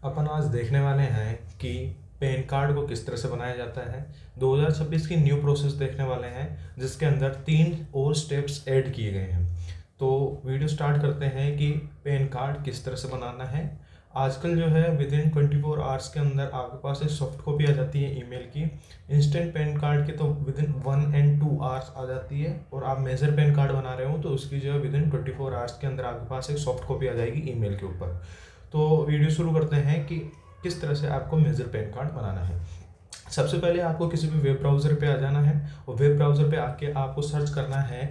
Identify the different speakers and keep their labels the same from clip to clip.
Speaker 1: अपन आज देखने वाले हैं कि पैन कार्ड को किस तरह से बनाया जाता है। 2026 की न्यू प्रोसेस देखने वाले हैं जिसके अंदर 3 और स्टेप्स ऐड किए गए हैं। तो वीडियो स्टार्ट करते हैं कि पैन कार्ड किस तरह से बनाना है। आजकल जो है विद इन 24 आवर्स के अंदर आपके पास एक सॉफ्ट कॉपी आ जाती है ईमेल की। इंस्टेंट पैन कार्ड की तो विद इन 1 and 2 आवर्स आ जाती है, और आप मेजर पैन कार्ड बना रहे हो तो उसकी जो है विद इन 24 आवर्स के अंदर आपके पास एक सॉफ्ट कॉपी आ जाएगी ईमेल के ऊपर। तो वीडियो शुरू करते हैं कि किस तरह से आपको मेजर पैन कार्ड बनाना है। सबसे पहले आपको किसी भी वेब ब्राउज़र पे आ जाना है, और वेब ब्राउज़र पे आके आपको सर्च करना है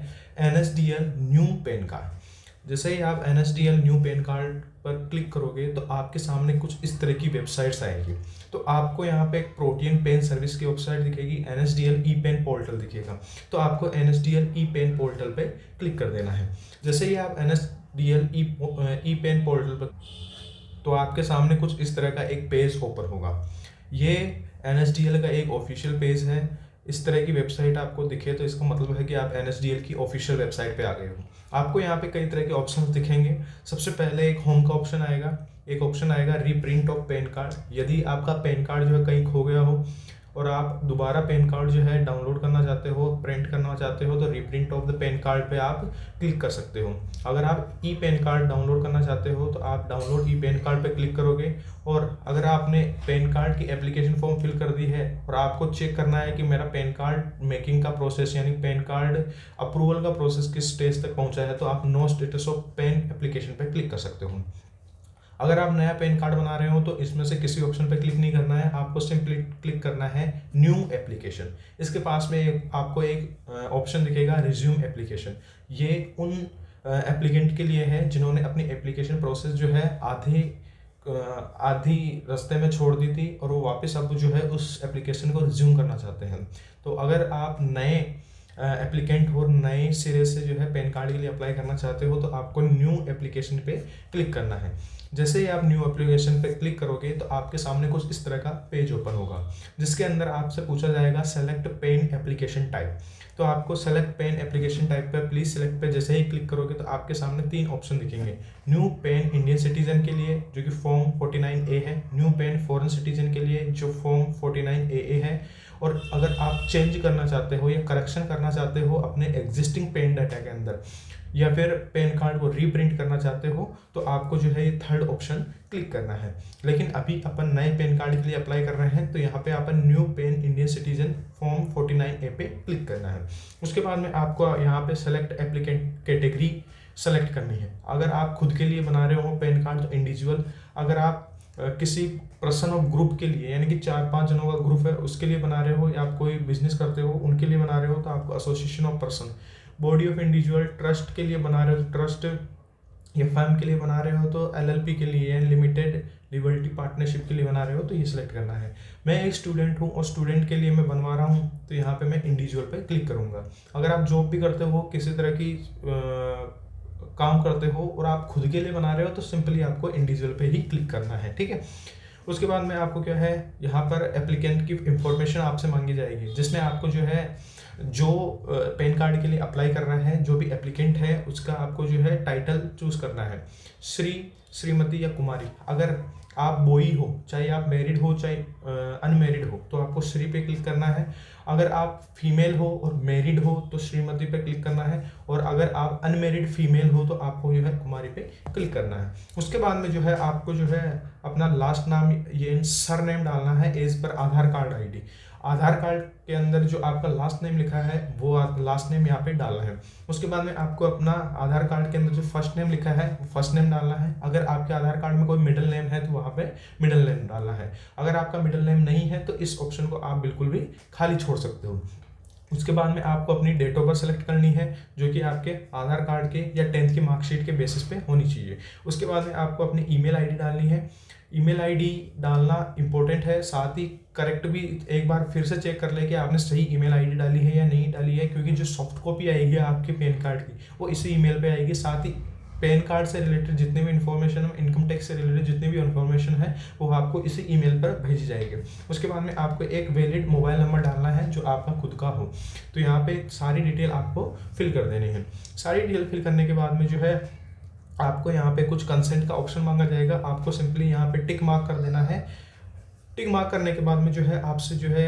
Speaker 1: NSDL न्यू पैन कार्ड। जैसे ही आप NSDL न्यू पैन कार्ड पर क्लिक करोगे तो आपके सामने कुछ इस तरह की वेबसाइट्स आएगी। तो आपको यहाँ पे एक प्रोटीन पेन सर्विस की वेबसाइट दिखेगी, NSDL ई पेन पोर्टल दिखेगा। तो आपको NSDL ई पेन पोर्टल पे क्लिक कर देना है। जैसे ही आप NSDL ई पेन पोर्टल पर, तो आपके सामने कुछ इस तरह का एक पेज ओपन होगा। ये NSDL का एक ऑफिशियल पेज है। इस तरह की वेबसाइट आपको दिखे तो इसका मतलब है कि आप NSDL की ऑफिशियल वेबसाइट पे आ गए हो। आपको यहाँ पे कई तरह के ऑप्शंस दिखेंगे। सबसे पहले एक होम का ऑप्शन आएगा, एक ऑप्शन आएगा रीप्रिंट ऑफ पैन कार्ड। यदि आपका पैन कार्ड जो है कहीं खो गया हो और आप दोबारा पैन कार्ड जो है डाउनलोड करना चाहते हो, प्रिंट करना चाहते हो, तो reprint of the pan card पे आप क्लिक कर सकते हो। अगर आप ई पैन कार्ड डाउनलोड करना चाहते हो तो आप डाउनलोड ई पैन कार्ड पे क्लिक करोगे। और अगर आपने पैन कार्ड की एप्लीकेशन फॉर्म फिल कर दी है और आपको चेक करना है कि मेरा पैन कार्ड मेकिंग का प्रोसेस यानी पैन कार्ड अप्रूवल का प्रोसेस किस स्टेज तक पहुंचा है, तो आप know status of PAN application पे क्लिक कर सकते हो। अगर आप नया पैन कार्ड बना रहे हो तो इसमें से किसी ऑप्शन पे क्लिक नहीं करना है, आपको सिंपली क्लिक करना है न्यू एप्लीकेशन। इसके पास में आपको एक ऑप्शन दिखेगा रिज्यूम एप्लीकेशन। ये उन एप्लीकेंट के लिए है जिन्होंने अपनी एप्लीकेशन प्रोसेस जो है आधी रास्ते में छोड़ दी थी और वो वापस अब जो है उस एप्लीकेशन को रिज्यूम करना चाहते हैं। तो अगर आप नए एप्लीकेंट हो, नए सिरे से जो है पैन कार्ड के लिए अप्लाई करना चाहते हो, तो आपको न्यू एप्लीकेशन पे क्लिक करना है। जैसे ही आप न्यू एप्लीकेशन पे क्लिक करोगे तो आपके सामने कुछ इस तरह का पेज ओपन होगा, जिसके अंदर आपसे पूछा जाएगा सेलेक्ट पेन एप्लीकेशन टाइप। तो आपको सेलेक्ट पेन एप्लीकेशन टाइप पे प्लीज सेलेक्ट पे जैसे ही क्लिक करोगे तो आपके सामने 3 ऑप्शन दिखेंगे। न्यू पेन इंडियन सिटीजन के लिए जो कि फॉर्म 49A है, न्यू पेन फॉरेन सिटीजन के लिए जो फॉर्म 49AA है, और अगर आप चेंज करना चाहते हो या करेक्शन करना चाहते हो अपने एग्जिस्टिंग पेन डाटा के अंदर, या फिर पैन कार्ड को रीप्रिंट करना चाहते हो, तो आपको जो है ये थर्ड ऑप्शन क्लिक करना है। लेकिन अभी अपन नए पैन कार्ड के लिए अप्लाई कर रहे हैं तो यहाँ पे अपन new PAN Indian citizen form 49A पे क्लिक करना है। उसके बाद में आपको यहाँ पे सेलेक्ट एप्लीकेंट कैटेगरी सेलेक्ट करनी है। अगर आप खुद के लिए बना रहे हो पैन कार्ड तो इंडिविजुअल, अगर आप किसी पर्सन ऑफ ग्रुप के लिए यानी कि 4-5 जनों का ग्रुप है उसके लिए बना रहे हो, या आप कोई बिजनेस करते हो उनके लिए बना रहे हो तो आपको association of person, body of individual, trust के लिए बना रहे हो तो ट्रस्ट, या फर्म के लिए बना रहे हो तो LLP के लिए, लिमिटेड लिबर्टी पार्टनरशिप के लिए बना रहे हो तो ये सिलेक्ट करना है। मैं एक स्टूडेंट हूँ और स्टूडेंट के लिए मैं बनवा रहा हूँ तो यहाँ पे मैं इंडिविजुअल पे क्लिक करूँगा। अगर आप जॉब भी करते हो, किसी तरह की काम करते हो और आप खुद के लिए बना रहे हो तो सिंपली आपको इंडिविजुअल पे ही क्लिक करना है, ठीक है। उसके बाद में आपको क्या है, यहाँ पर एप्लीकेंट की इंफॉर्मेशन आपसे मांगी जाएगी, जिसमें आपको जो है जो पैन कार्ड के लिए अप्लाई कर रहा है, जो भी एप्लीकेंट है उसका आपको जो है टाइटल चूज करना है, श्री, श्रीमती या कुमारी। अगर आप बॉय हो, चाहे आप मैरिड हो चाहे अनमैरिड हो, तो आपको श्री पे क्लिक करना है। अगर आप फीमेल हो और मैरिड हो तो श्रीमती पे क्लिक करना है, और अगर आप अनमैरिड फीमेल हो तो आपको जो है कुमारी पे क्लिक करना है। उसके बाद में जो है आपको जो है अपना लास्ट नाम ये सर नेम डालना है एज पर आधार कार्ड ID। आधार कार्ड के अंदर जो आपका लास्ट नेम लिखा है वो लास्ट नेम यहाँ पे डालना है। उसके बाद में आपको अपना आधार कार्ड के अंदर जो फर्स्ट नेम लिखा है वो फर्स्ट नेम डालना है। अगर आपके आधार कार्ड में कोई मिडिल नेम है तो वहाँ पे मिडिल नेम डालना है। अगर आपका मिडिल नेम नहीं है तो इस ऑप्शन को आप बिल्कुल भी खाली छोड़ सकते हो। उसके बाद में आपको अपनी डेट ऑफ बर्थ सेलेक्ट करनी है, जो कि आपके आधार कार्ड के या 10th की मार्कशीट के बेसिस पे होनी चाहिए। उसके बाद में आपको अपनी ईमेल ID डालनी है। ईमेल ID डालना इंपॉर्टेंट है, साथ ही करेक्ट भी एक बार फिर से चेक कर ले कि आपने सही ईमेल ID डाली है या नहीं डाली है, क्योंकि जो सॉफ्ट कॉपी आएगी आपके पैन कार्ड की वो इसी ईमेल पे आएगी। साथ ही पैन कार्ड से रिलेटेड जितने भी इन्फॉर्मेशन है, इनकम टैक्स से रिलेटेड जितनी भी इन्फॉर्मेशन है वो आपको इसी ईमेल पर भेजी जाएगी। उसके बाद में आपको एक वैलिड मोबाइल नंबर डालना है जो आपका खुद का हो। तो यहाँ पे सारी डिटेल आपको फिल कर देनी है। सारी डिटेल फिल करने के बाद में जो है आपको यहाँ पे कुछ कंसेंट का ऑप्शन मांगा जाएगा, आपको सिंपली यहाँ पे टिक मार्क कर देना है। टिक मार्क करने के बाद में जो है आपसे जो है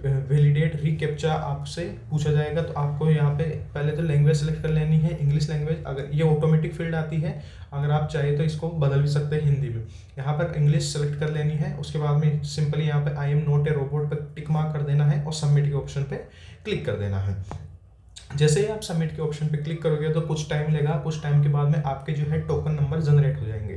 Speaker 1: वैलिडेट रीकैप्चा आपसे पूछा जाएगा। तो आपको यहाँ पे पहले तो लैंग्वेज सेलेक्ट कर लेनी है, इंग्लिश लैंग्वेज। अगर ये ऑटोमेटिक फील्ड आती है, अगर आप चाहे तो इसको बदल भी सकते हैं हिंदी में। यहाँ पर इंग्लिश सेलेक्ट कर लेनी है। उसके बाद में सिंपली यहाँ पे I am not a robot पर टिक मार्क कर देना है और सबमिट के ऑप्शन पे क्लिक कर देना है। जैसे ही आप सबमिट के ऑप्शन पे क्लिक करोगे तो कुछ टाइम लेगा, कुछ टाइम के बाद में आपके जो है टोकन नंबर जनरेट हो जाएंगे।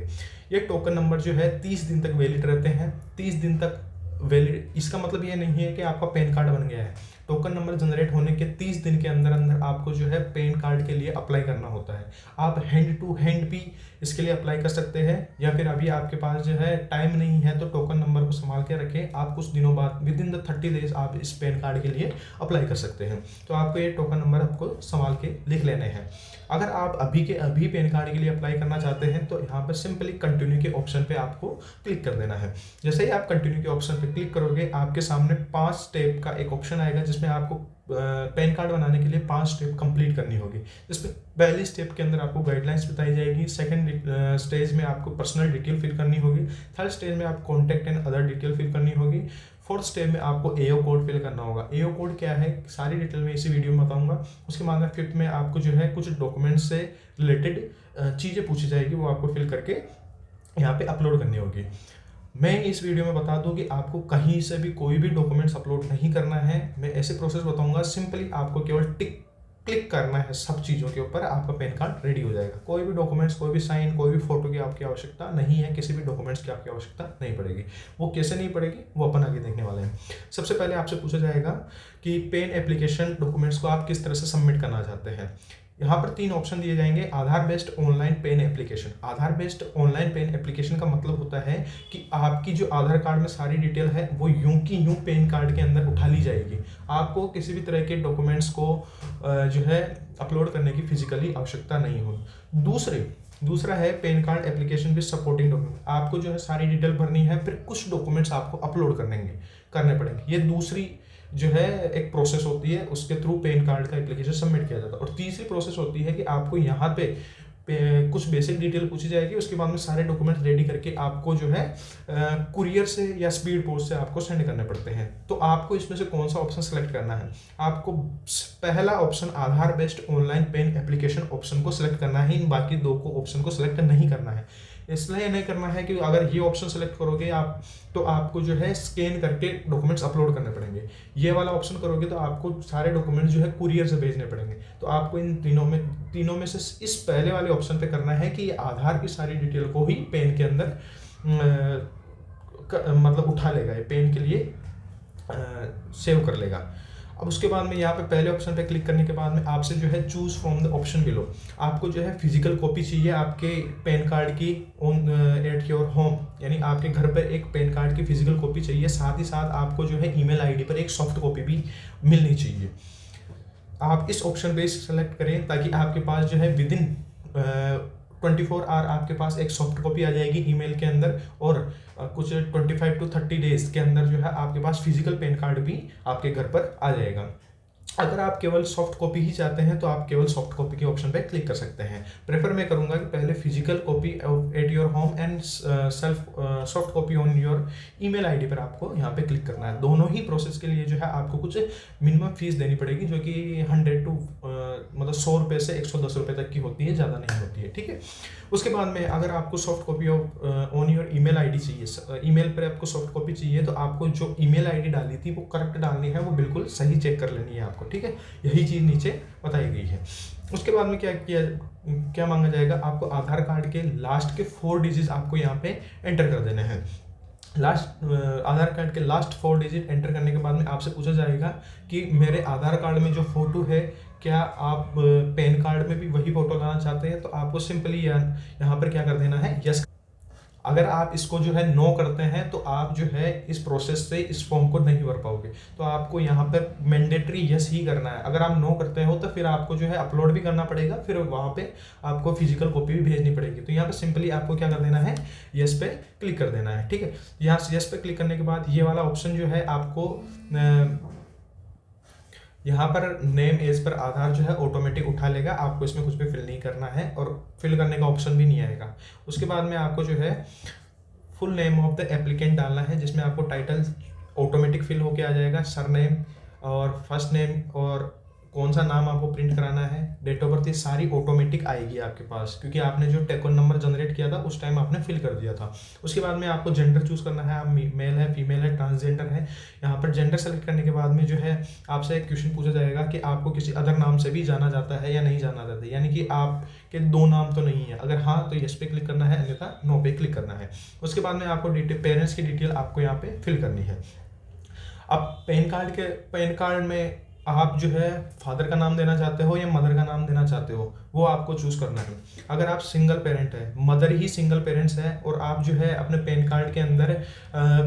Speaker 1: ये टोकन नंबर जो है 30 दिन तक वैलिड रहते हैं। 30 दिन तक वैलिड, इसका मतलब ये नहीं है कि आपका पैन कार्ड बन गया है। टोकन नंबर जनरेट होने के 30 दिन के अंदर अंदर आपको जो है पैन कार्ड के लिए अप्लाई करना होता है। आप हैंड टू हैंड भी इसके लिए अप्लाई कर सकते हैं, या फिर अभी आपके पास जो है टाइम नहीं है तो टोकन नंबर को संभाल के रखें। आप कुछ दिनों बाद विद इन द 30 डेज आप इस पैन कार्ड के लिए अप्लाई कर सकते हैं। तो आपको ये टोकन नंबर आपको संभाल के लिख लेने हैं। अगर आप अभी के अभी पैन कार्ड के लिए अप्लाई करना चाहते हैं तो यहाँ पर सिंपली कंटिन्यू के ऑप्शन पे आपको क्लिक कर देना है। जैसे ही आप कंटिन्यू के ऑप्शन पे क्लिक करोगे, आपके सामने 5 स्टेप का एक ऑप्शन आएगा जिसमें आपको पैन कार्ड बनाने के लिए 5 स्टेप कंप्लीट करनी होगी। जिसमें पहली स्टेप के अंदर आपको गाइडलाइंस बताई जाएगी, सेकंड स्टेज में आपको पर्सनल डिटेल फिल करनी होगी, थर्ड स्टेज में आपको contact and other detail fill करनी होगी, फोर्थ स्टेप में आपको एओ कोड फिल करना होगा। एओ कोड क्या है सारी डिटेल में इसी वीडियो में बताऊंगा। उसके बाद में फिफ्थ में आपको जो है कुछ डॉक्यूमेंट से रिलेटेड चीज़ें पूछी जाएगी, वो आपको फिल करके यहाँ पे अपलोड करनी होगी। मैं इस वीडियो में बता दूं कि आपको कहीं से भी कोई भी डॉक्यूमेंट्स अपलोड नहीं करना है। मैं ऐसे प्रोसेस बताऊंगा, सिंपली आपको केवल टिक क्लिक करना है सब चीज़ों के ऊपर, आपका पैन कार्ड रेडी हो जाएगा। कोई भी डॉक्यूमेंट्स, कोई भी साइन, कोई भी फोटो की आपकी आवश्यकता नहीं है, किसी भी डॉक्यूमेंट्स की आपकी आवश्यकता नहीं पड़ेगी। वो कैसे नहीं पड़ेगी वो अपन आगे देखने वाले हैं। सबसे पहले आपसे पूछा जाएगा कि पेन एप्लीकेशन डॉक्यूमेंट्स को आप किस तरह से सबमिट करना चाहते हैं। यहाँ पर 3 ऑप्शन दिए जाएंगे। आधार बेस्ड ऑनलाइन पेन एप्लीकेशन। आधार बेस्ड ऑनलाइन पेन एप्लीकेशन का मतलब होता है कि आपकी जो आधार कार्ड में सारी डिटेल है वो यूं की यूं पेन कार्ड के अंदर उठा ली जाएगी। आपको किसी भी तरह के डॉक्यूमेंट्स को जो है अपलोड करने की फिजिकली आवश्यकता नहीं होगी। दूसरा है PAN card application with supporting document. आपको जो है सारी डिटेल भरनी है, फिर कुछ डॉक्यूमेंट्स आपको अपलोड करने पड़ेंगे। ये दूसरी जो है एक प्रोसेस होती है, उसके थ्रू पेन कार्ड का एप्लीकेशन सबमिट किया जाता है। और तीसरी प्रोसेस होती है कि आपको यहाँ पे कुछ बेसिक डिटेल पूछी जाएगी, उसके बाद में सारे डॉक्यूमेंट्स रेडी करके आपको जो है कुरियर से या स्पीड पोस्ट से आपको सेंड करने पड़ते हैं। तो आपको इसमें से कौन सा ऑप्शन सेलेक्ट करना है। आपको पहला option Aadhaar based online PAN application option को सिलेक्ट करना है, इन बाकी 2 को ऑप्शन को सिलेक्ट नहीं करना है। इसलिए नहीं करना है कि अगर ये ऑप्शन सेलेक्ट करोगे आप तो आपको जो है स्कैन करके डॉक्यूमेंट्स अपलोड करने पड़ेंगे। ये वाला ऑप्शन करोगे तो आपको सारे डॉक्यूमेंट्स जो है कुरियर से भेजने पड़ेंगे। तो आपको इन तीनों में से इस पहले वाले ऑप्शन पे करना है कि ये आधार की सारी डिटेल को ही पेन के अंदर मतलब उठा लेगा, ये पेन के लिए सेव कर लेगा। अब उसके बाद में यहाँ पे पहले ऑप्शन पे क्लिक करने के बाद में आपसे जो है choose from the option below, आपको जो है फिजिकल कॉपी चाहिए आपके पैन कार्ड की ऑन एट योर होम, यानी आपके घर पर एक पैन कार्ड की फिजिकल कॉपी चाहिए। साथ ही साथ आपको जो है ईमेल आईडी पर एक सॉफ्ट कॉपी भी मिलनी चाहिए। आप इस ऑप्शन पे सेलेक्ट करें ताकि आपके पास जो है विद इन 24 आवर आपके पास एक सॉफ्ट कॉपी आ जाएगी ईमेल के अंदर, और कुछ 25 to 30 डेज के अंदर जो है आपके पास फिजिकल पैन कार्ड भी आपके घर पर आ जाएगा। अगर आप केवल सॉफ्ट कॉपी ही चाहते हैं तो आप केवल सॉफ्ट कॉपी के ऑप्शन पे क्लिक कर सकते हैं। प्रेफर मैं करूंगा कि पहले physical copy at your home and self soft copy on your email ID पर आपको यहाँ पे क्लिक करना है। दोनों ही प्रोसेस के लिए जो है आपको कुछ मिनिमम फीस देनी पड़ेगी, जो कि 100 to मतलब 100 रुपये से 110 रुपये तक की होती है, ज़्यादा नहीं होती है। ठीक है, उसके बाद में अगर आपको soft copy on your email ID चाहिए, ईमेल पर आपको सॉफ्ट कॉपी चाहिए, तो आपको जो ईमेल आईडी डाली थी वो करेक्ट डालनी है, वो बिल्कुल सही चेक कर लेनी है आपको। ठीक है, यही चीज़ नीचे बताई गई है। उसके बाद में क्या मांगा जाएगा, आपको आधार कार्ड के लास्ट के 4 डिजिट आपको यहाँ पे एंटर कर देने हैं। आधार कार्ड के लास्ट 4 डिजिट एंटर करने के बाद में आपसे पूछा जाएगा कि मेरे आधार कार्ड में जो फोटो है क्या आप पैन कार्ड में भी वही फोटो लाना चाहते हैं। तो आपको सिंपली यहाँ पर क्या कर देना है, यस। अगर आप इसको जो है नो करते हैं तो आप जो है इस प्रोसेस से इस फॉर्म को नहीं भर पाओगे। तो आपको यहाँ पर मैंडेटरी यस ही करना है। अगर आप नो करते हो तो फिर आपको जो है अपलोड भी करना पड़ेगा, फिर वहाँ पे आपको फिजिकल कॉपी भी भेजनी पड़ेगी। तो यहाँ पे सिंपली आपको क्या कर देना है, यस पे क्लिक कर देना है। ठीक है, यहाँ यस पे क्लिक करने के बाद ये वाला ऑप्शन जो है आपको यहाँ पर नेम एज पर आधार जो है ऑटोमेटिक उठा लेगा, आपको इसमें कुछ भी फिल नहीं करना है और फिल करने का ऑप्शन भी नहीं आएगा। उसके बाद में आपको जो है full name of the applicant डालना है, जिसमें आपको टाइटल ऑटोमेटिक फिल होके आ जाएगा, सरनेम और फर्स्ट नेम और कौन सा नाम आपको प्रिंट कराना है, डेट ऑफ बर्थ, ये सारी ऑटोमेटिक आएगी आपके पास, क्योंकि आपने जो टेकन नंबर जनरेट किया था उस टाइम आपने फिल कर दिया था। उसके बाद में आपको जेंडर चूज करना है, आप मेल है, फीमेल है, ट्रांसजेंडर है। यहाँ पर जेंडर सेलेक्ट करने के बाद में जो है आपसे एक क्वेश्चन पूछा जाएगा कि आपको किसी अदर नाम से भी जाना जाता है या नहीं जाना जाता है, यानी कि आपके 2 नाम तो नहीं है। अगर हाँ तो यस पे क्लिक करना है, अन्यथा नो पे क्लिक करना है। उसके बाद में आपको पेरेंट्स की डिटेल आपको यहाँ पे फिल करनी है। अब पैन कार्ड में आप जो है फादर का नाम देना चाहते हो या मदर का नाम देना चाहते हो, वो आपको चूज करना है। अगर आप सिंगल पेरेंट है, मदर ही सिंगल पेरेंट्स है और आप जो है अपने पैन कार्ड के अंदर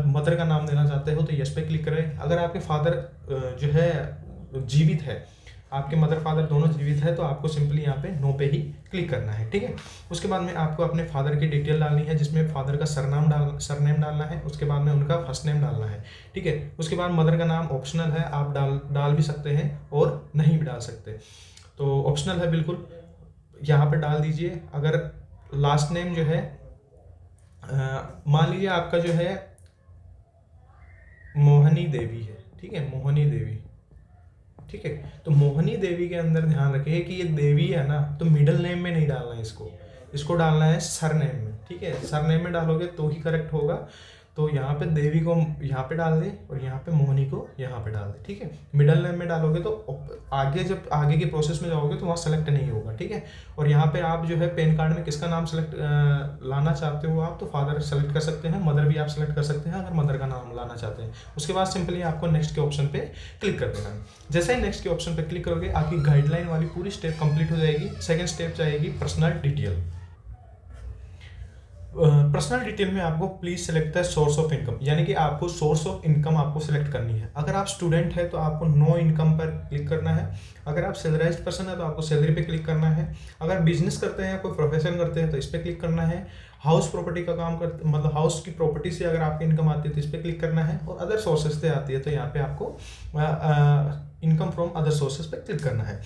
Speaker 1: मदर का नाम देना चाहते हो तो यस पे क्लिक करें। अगर आपके फादर जो है जीवित है, आपके मदर फादर दोनों जीवित है, तो आपको सिंपली यहाँ पे नो पे ही क्लिक करना है, ठीक है। उसके बाद में आपको अपने फादर की डिटेल डालनी है, जिसमें फादर का सरनेम डालना है, उसके बाद में उनका फर्स्ट नेम डालना है, ठीक है। उसके बाद मदर का नाम ऑप्शनल है, आप डाल भी सकते हैं और नहीं भी डाल सकते, तो ऑप्शनल है बिल्कुल, यहाँ पर डाल दीजिए। अगर लास्ट नेम जो है मान लीजिए आपका जो है मोहनी देवी है, ठीक है, मोहनी देवी, ठीक है। तो मोहनी देवी के अंदर ध्यान रखिए कि ये देवी है ना, तो मिडिल नेम में नहीं डालना है, इसको डालना है सरनेम में, ठीक है। सरनेम में डालोगे तो ही करेक्ट होगा। तो यहाँ पे देवी को यहाँ पे डाल दे और यहाँ पे मोहनी को यहाँ पे डाल दे, ठीक है। मिडिल नेम में डालोगे तो जब आगे के प्रोसेस में जाओगे तो वहाँ सेलेक्ट नहीं होगा, ठीक है। और यहाँ पे आप जो है पैन कार्ड में किसका नाम सेलेक्ट लाना चाहते हो आप, तो फादर सेलेक्ट कर सकते हैं, मदर भी आप सेलेक्ट कर सकते हैं अगर मदर का नाम लाना चाहते हैं। उसके बाद सिंपली आपको नेक्स्ट के ऑप्शन पे क्लिक कर देना है। जैसे ही नेक्स्ट के ऑप्शन पे क्लिक करोगे आपकी गाइडलाइन वाली पूरी स्टेप कंप्लीट हो जाएगी। सेकेंड स्टेप जाएगी पर्सनल डिटेल। पर्सनल डिटेल में आपको please select the source of income, यानी कि आपको सोर्स ऑफ इनकम आपको सेलेक्ट करनी है। अगर आप स्टूडेंट है तो आपको नो इनकम पर क्लिक करना है। अगर आप सैलराइज्ड पर्सन है तो आपको सैलरी पे क्लिक करना है। अगर बिजनेस करते हैं, कोई प्रोफेशन करते हैं तो इस पर क्लिक करना है। हाउस प्रॉपर्टी का काम करते, मतलब हाउस की प्रॉपर्टी से अगर आपकी इनकम आती है तो इस पर क्लिक करना है। और अदर सोर्सेज से आती है तो यहाँ पे आपको इनकम फ्रॉम अदर सोर्सेज पे क्लिक करना है।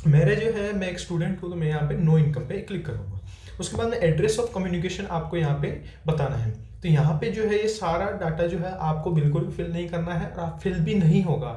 Speaker 1: मेरे जो है, मैं एक स्टूडेंट हूँ तो मैं यहाँ पे नो इनकम पे क्लिक करूँगा। उसके बाद में एड्रेस ऑफ कम्युनिकेशन आपको यहाँ पे बताना है। तो यहाँ पे जो है ये सारा डाटा जो है आपको बिल्कुल भी फिल नहीं करना है और आप फिल भी नहीं होगा,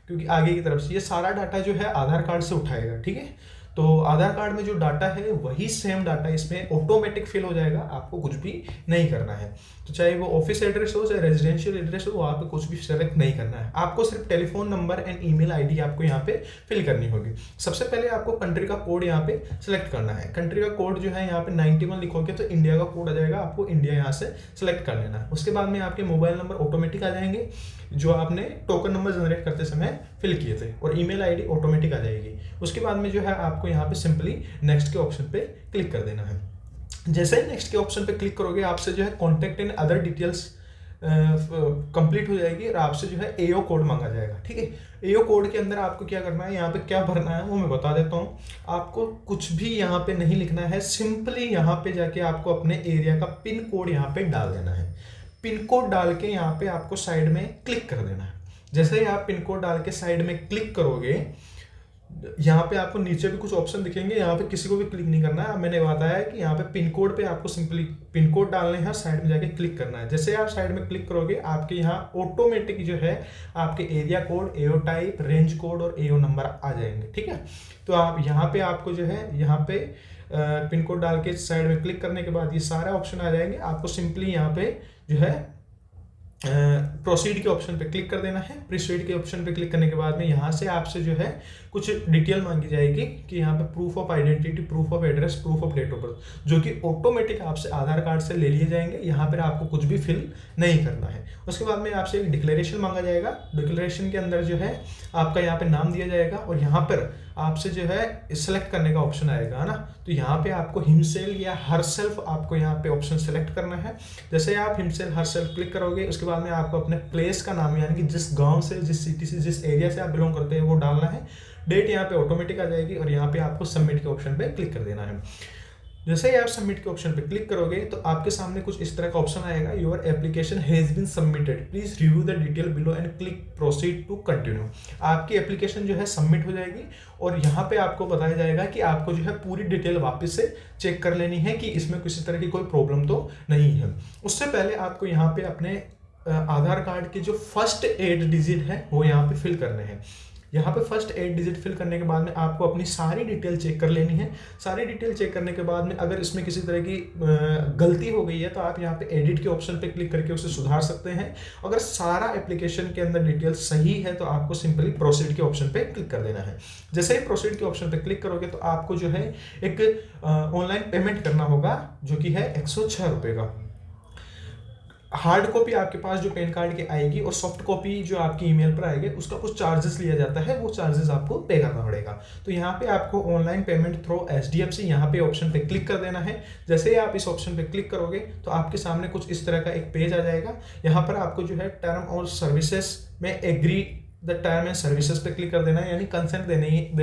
Speaker 1: क्योंकि आगे की तरफ से ये सारा डाटा जो है आधार कार्ड से उठाएगा, ठीक है। तो आधार कार्ड में जो डाटा है वही सेम डाटा इसमें ऑटोमेटिक फिल हो जाएगा, आपको कुछ भी नहीं करना है। तो चाहे वो ऑफिस एड्रेस हो चाहे रेजिडेंशियल एड्रेस हो, वहाँ पे कुछ भी सेलेक्ट नहीं करना है। आपको सिर्फ telephone number and email ID आपको यहाँ पे फिल करनी होगी। सबसे पहले आपको कंट्री का कोड यहाँ पे सिलेक्ट करना है। कंट्री का कोड जो है यहाँ पे 91 लिखोगे तो इंडिया का कोड आ जाएगा, आपको इंडिया यहाँ से सिलेक्ट कर लेना है। उसके बाद में आपके मोबाइल नंबर ऑटोमेटिक आ जाएंगे जो आपने टोकन नंबर जनरेट करते समय फिल किए थे, और ईमेल आईडी ऑटोमेटिक आ जाएगी। उसके बाद में जो है आपको यहाँ पे सिंपली नेक्स्ट के ऑप्शन पे क्लिक कर देना है। जैसे ही नेक्स्ट के ऑप्शन पे क्लिक करोगे आपसे जो है contact and other details complete हो जाएगी और आपसे जो है एओ कोड मांगा जाएगा, ठीक है। एओ कोड के अंदर आपको क्या करना है, यहाँ पे क्या भरना है वो मैं बता देता हूँ। आपको कुछ भी यहाँ पे नहीं लिखना है, सिंपली यहाँ पे जाके आपको अपने एरिया का पिन कोड यहाँ पे डाल देना है। पिन कोड डाल के यहाँ पे आपको साइड में क्लिक कर देना है। जैसे ही आप पिन कोड डाल के साइड में क्लिक करोगे, यहाँ पे आपको नीचे भी कुछ ऑप्शन दिखेंगे, यहाँ पे किसी को भी क्लिक नहीं करना है। मैंने बताया है कि यहाँ पे पिन कोड पे आपको सिंपली पिन कोड डालने हैं, साइड में जाके क्लिक करना है। जैसे आप साइड में क्लिक करोगे आपके यहाँ ऑटोमेटिक जो है आपके एरिया कोड, एओ टाइप, रेंज कोड और एओ नंबर आ जाएंगे, ठीक है। तो आप यहाँ पे आपको जो है यहाँ पे पिन कोड डाल के साइड में क्लिक करने के बाद ये सारे ऑप्शन आ जाएंगे। आपको सिंपली यहाँ पे जो है प्रोसीड के ऑप्शन पे क्लिक कर देना है। प्रोसीड के ऑप्शन पे क्लिक करने के बाद में यहाँ से आपसे जो है कुछ डिटेल मांगी जाएगी कि यहाँ पे proof of identity, proof of address, proof of date of birth, जो कि ऑटोमेटिक आपसे आधार कार्ड से ले लिए जाएंगे। यहाँ पर आपको कुछ भी फिल नहीं करना है। उसके बाद में आपसे एक डिक्लेरेशन मांगा जाएगा। डिक्लेरेशन के अंदर जो है आपका यहाँ पे नाम दिया जाएगा और यहाँ पर आपसे जो है सिलेक्ट करने का ऑप्शन आएगा, है ना। तो यहाँ पे आपको हिमसेल या हरसेल्फ आपको यहाँ पे ऑप्शन सेलेक्ट करना है। जैसे आप हिमसेल हरसेल्फ क्लिक करोगे उसके बाद में आपको अपने प्लेस का नाम, यानी कि जिस गांव से, जिस सिटी से, जिस एरिया से आप बिलोंग करते हैं वो डालना है। डेट यहाँ पे ऑटोमेटिक आ जाएगी और यहाँ पे आपको सबमिट के ऑप्शन पे क्लिक कर देना है। जैसे ही आप सबमिट के ऑप्शन पे क्लिक करोगे तो आपके सामने कुछ इस तरह का ऑप्शन आएगा, your application has been submitted, please review the detail below and click proceed to continue. आपकी एप्लीकेशन जो है सबमिट हो जाएगी और यहाँ पे आपको बताया जाएगा कि आपको जो है पूरी डिटेल वापस से चेक कर लेनी है कि इसमें किसी तरह की कोई प्रॉब्लम तो नहीं है। उससे पहले आपको यहाँ पे अपने आधार कार्ड के जो फर्स्ट 8 डिजिट है वो यहाँ पे फिल करने हैं। यहाँ पे फर्स्ट 8 डिजिट फिल करने के बाद में आपको अपनी सारी डिटेल चेक कर लेनी है। सारी डिटेल चेक करने के बाद में अगर इसमें किसी तरह की गलती हो गई है तो आप यहाँ पे एडिट के ऑप्शन पे क्लिक करके उसे सुधार सकते हैं। अगर सारा एप्लीकेशन के अंदर डिटेल सही है तो आपको सिंपली प्रोसीड के ऑप्शन पे क्लिक कर देना है। जैसे ही प्रोसीड के ऑप्शन पे क्लिक करोगे तो आपको जो है एक ऑनलाइन पेमेंट करना होगा जो कि है 106 रुपये का। हार्ड कॉपी आपके पास जो पैन कार्ड की आएगी और सॉफ्ट कॉपी जो आपकी ईमेल पर आएगी उसका कुछ चार्जेस लिया जाता है, वो चार्जेस आपको पे करना पड़ेगा। तो यहाँ पे आपको ऑनलाइन पेमेंट थ्रू HDFC यहाँ पे ऑप्शन पे क्लिक कर देना है। जैसे ही आप इस ऑप्शन पे क्लिक करोगे तो आपके सामने कुछ इस तरह का एक पेज आ जाएगा। यहाँ पर आपको जो है टर्म और सर्विसेज में agree the term and services पे क्लिक कर देना है, यानी कंसेंट दे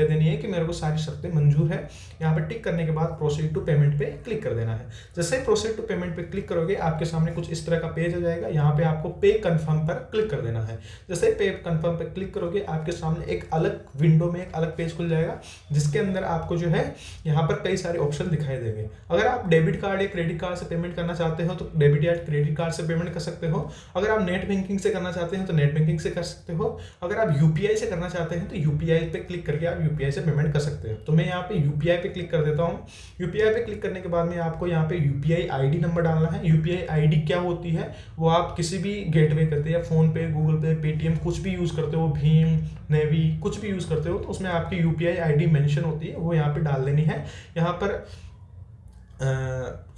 Speaker 1: देनी है कि मेरे को सारी शर्तें मंजूर है। यहाँ पे टिक करने के बाद प्रोसीड टू पेमेंट पे क्लिक कर देना है। जैसे ही प्रोसीड टू पेमेंट पे क्लिक करोगे आपके सामने कुछ इस तरह का पेज आ जाएगा। यहाँ पे आपको पे कंफर्म पर क्लिक कर देना है। जैसे ही पे कंफर्म पे क्लिक करोगे आपके सामने एक अलग विंडो में एक अलग पेज खुल जाएगा जिसके अंदर आपको जो है यहाँ पर कई सारे ऑप्शन दिखाई देंगे। अगर आप डेबिट कार्ड या क्रेडिट कार्ड से पेमेंट करना चाहते हो तो डेबिट या क्रेडिट कार्ड से पेमेंट कर सकते हो। अगर आप नेट बैंकिंग से करना चाहते हैं तो नेट बैंकिंग से कर सकते हो। अगर आप UPI से करना चाहते हैं तो UPI पे क्लिक करके आप UPI से पेमेंट कर सकते हैं। तो मैं यहाँ पे UPI पे क्लिक कर देता हूँ। UPI पे क्लिक करने के बाद में आपको यहाँ पे UPI ID नंबर डालना है। UPI ID क्या होती है वो आप किसी भी गेटवे करते हैं या फोन पे, गूगल पे, पेटीएम कुछ भी यूज करते हो, भीम, नेवी कुछ भी यूज करते हो तो उसमें आपकी UPI ID मेंशन होती है, वो यहाँ पे डाल देनी है। यहाँ पर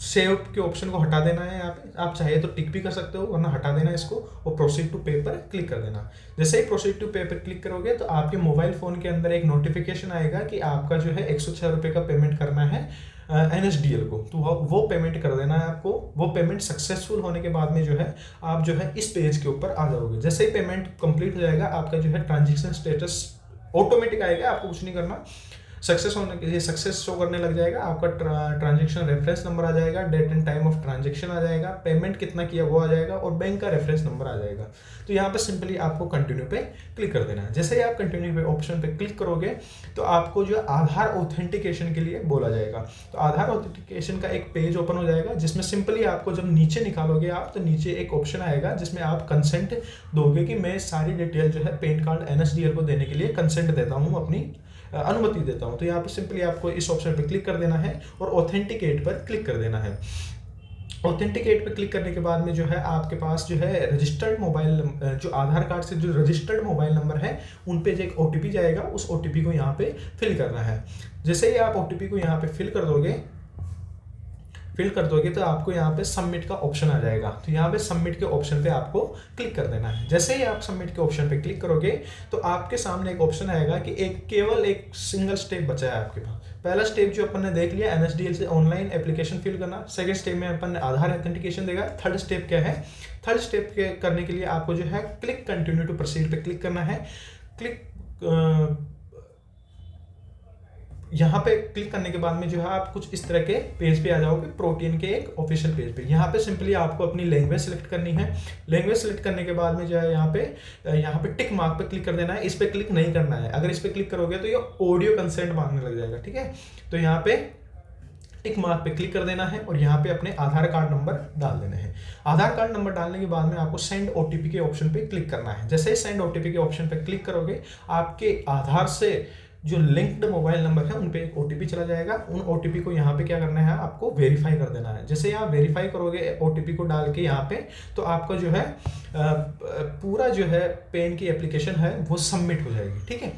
Speaker 1: सेव के ऑप्शन को हटा देना है। यहाँ पे आप चाहे तो टिक भी कर सकते हो वरना हटा देना इसको और प्रोसीड टू पे पर क्लिक कर देना। जैसे ही प्रोसीड टू पे पर क्लिक करोगे तो आपके मोबाइल फोन के अंदर एक नोटिफिकेशन आएगा कि आपका जो है 106 रुपये का पेमेंट करना है NSDL को, तो वो पेमेंट कर देना है आपको। वो पेमेंट सक्सेसफुल होने के बाद में जो है आप जो है इस पेज के ऊपर आ जाओगे। जैसे ही पेमेंट कंप्लीट हो जाएगा आपका जो है ट्रांजेक्शन स्टेटस ऑटोमेटिक आएगा, आपको कुछ नहीं करना। सक्सेस होने के लिए सक्सेस शो करने लग जाएगा, आपका ट्रांजैक्शन रेफरेंस नंबर आ जाएगा, date and time of transaction आ जाएगा, पेमेंट कितना किया वो आ जाएगा और बैंक का रेफरेंस नंबर आ जाएगा। तो यहाँ पे सिंपली आपको कंटिन्यू पे क्लिक कर देना है। जैसे ही आप कंटिन्यू पे ऑप्शन पे क्लिक करोगे तो आपको जो आधार ऑथेंटिकेशन के लिए बोला जाएगा। तो आधार ऑथेंटिकेशन का एक पेज ओपन हो जाएगा जिसमें सिंपली आपको जब नीचे निकालोगे आप तो नीचे एक ऑप्शन आएगा जिसमें आप कंसेंट दोगे कि मैं सारी डिटेल जो है पैन कार्ड NSDL को देने के लिए कंसेंट देता हूँ, अपनी अनुमति देता हूं। तो यहाँ पे सिंपली आपको इस ऑप्शन पे क्लिक कर देना है और ऑथेंटिकेट पर क्लिक कर देना है। ऑथेंटिकेट पे क्लिक करने के बाद में जो है आपके पास जो है रजिस्टर्ड मोबाइल, जो आधार कार्ड से जो रजिस्टर्ड मोबाइल नंबर है उन पे जो एक OTP जाएगा, उस OTP को यहाँ पे फिल करना है। जैसे ही आप OTP को यहाँ पे फिल कर दोगे तो आपको यहाँ पे सबमिट का ऑप्शन आ जाएगा। तो यहाँ पे सबमिट के ऑप्शन पे आपको क्लिक कर देना है। जैसे ही आप सबमिट के ऑप्शन पे क्लिक करोगे तो आपके सामने एक ऑप्शन आएगा कि केवल एक सिंगल स्टेप बचा है आपके पास। पहला स्टेप जो अपन ने देख लिया NSDL से ऑनलाइन एप्लीकेशन फिल करना, सेकंड स्टेप में अपन ने आधार ऑथेंटिकेशन देगा। थर्ड स्टेप क्या है? थर्ड स्टेप के करने के लिए आपको जो है क्लिक कंटिन्यू टू प्रोसीड पे क्लिक करना है। यहाँ पे क्लिक करने के बाद में जो है आप कुछ इस तरह के पेज पे आ जाओगे, प्रोटीन के एक ऑफिशियल पेज पे। यहाँ पे सिंपली आपको अपनी लैंग्वेज सेलेक्ट करनी है। लैंग्वेज सेलेक्ट करने के बाद में जो है यहाँ पे टिक मार्क पे क्लिक कर देना है। इस पे क्लिक नहीं करना है, अगर इस पे क्लिक करोगे तो ये ऑडियो कंसेंट मांगने लग जाएगा, ठीक है। तो यहाँ पे टिक मार्क पे क्लिक कर देना है और यहाँ पे अपने आधार कार्ड नंबर डाल देना है। आधार कार्ड नंबर डालने के बाद में आपको सेंड OTP के ऑप्शन पे क्लिक करना है। जैसे ही सेंड OTP के ऑप्शन पे क्लिक करोगे आपके आधार से जो लिंक्ड मोबाइल नंबर है उन पे एक OTP चला जाएगा। उन OTP को यहाँ पे क्या करना है, आपको वेरीफाई कर देना है। जैसे आप वेरीफाई करोगे OTP को डाल के यहाँ पे, तो आपका जो है पूरा जो है पेन की एप्लीकेशन है वो सबमिट हो जाएगी, ठीक है।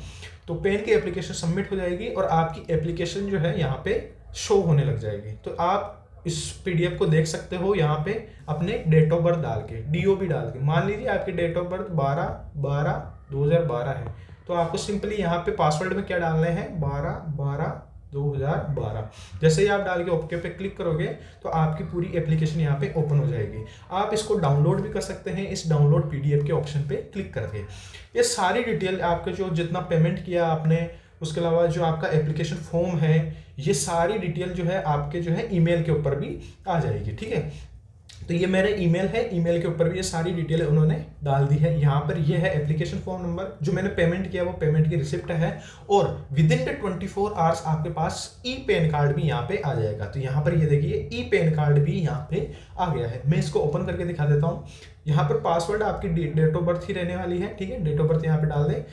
Speaker 1: तो पेन की एप्लीकेशन सबमिट हो जाएगी और आपकी एप्लीकेशन जो है यहाँ पे शो होने लग जाएगी। तो आप इस PDF को देख सकते हो यहाँ पे अपने डेट ऑफ बर्थ डाल के, DOB डाल के। मान लीजिए आपकी डेट ऑफ बर्थ 12/12/2012 है, तो आपको सिंपली यहाँ पे पासवर्ड में क्या डालने हैं, 12/12/2012। जैसे ही आप डाल के ओके पे क्लिक करोगे तो आपकी पूरी एप्लीकेशन यहाँ पे ओपन हो जाएगी। आप इसको डाउनलोड भी कर सकते हैं इस डाउनलोड PDF के ऑप्शन पे क्लिक करके। ये सारी डिटेल आपके जो जितना पेमेंट किया आपने उसके अलावा जो आपका एप्लीकेशन फॉर्म है, ये सारी डिटेल जो है आपके जो है ईमेल के ऊपर भी आ जाएगी, ठीक है। तो ये मेरा ईमेल है, ईमेल के ऊपर भी ये सारी डिटेल उन्होंने डाल दी है। यहाँ पर ये है एप्लीकेशन फॉर्म नंबर, जो मैंने पेमेंट किया वो पेमेंट की रिसिप्ट है, और विद इन द 24 आवर्स आपके पास ई पैन कार्ड भी यहाँ पे आ जाएगा। तो यहाँ पर ये देखिए ई पैन कार्ड भी यहाँ पे आ गया है। मैं इसको ओपन करके दिखा देता हूँ। यहाँ पर पासवर्ड आपकी डेट ऑफ बर्थ ही रहने वाली है, ठीक है, डेट ऑफ बर्थ यहाँ पे डाल दें।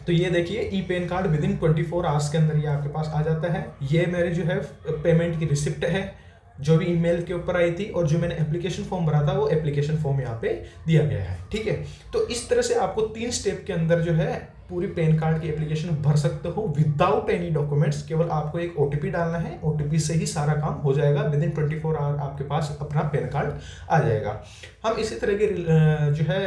Speaker 1: तो ये देखिए e PAN card within 24 hours के अंदर ये आपके पास आ जाता है। ये मेरे जो है पेमेंट की रिसिप्ट है, जो भी ईमेल के ऊपर आई थी, और जो मैंने एप्लीकेशन फॉर्म भरा था वो एप्लीकेशन फॉर्म यहाँ पे दिया गया है, ठीक है। तो इस तरह से आपको 3 स्टेप के अंदर जो है पूरी पैन कार्ड की एप्लीकेशन भर सकते हो विदाउट एनी डॉक्यूमेंट्स। केवल आपको एक ओटीपी डालना है, ओटीपी से ही सारा काम हो जाएगा। विद इन 24 आवर आपके पास अपना पैन कार्ड आ जाएगा। हम इसी तरह के जो है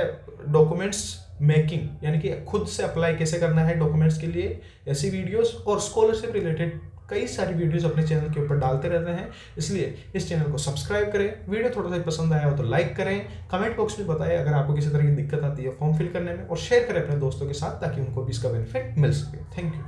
Speaker 1: डॉक्यूमेंट्स मेकिंग, यानी कि खुद से अप्लाई कैसे करना है डॉक्यूमेंट्स के लिए, ऐसी वीडियोस और स्कॉलरशिप रिलेटेड कई सारी वीडियोस अपने चैनल के ऊपर डालते रहते हैं। इसलिए इस चैनल को सब्सक्राइब करें। वीडियो थोड़ा सा पसंद आया हो तो लाइक करें, कमेंट बॉक्स में बताएं अगर आपको किसी तरह की दिक्कत आती है फॉर्म फिल करने में, और शेयर करें अपने दोस्तों के साथ ताकि उनको भी इसका बेनिफिट मिल सके। Thank you.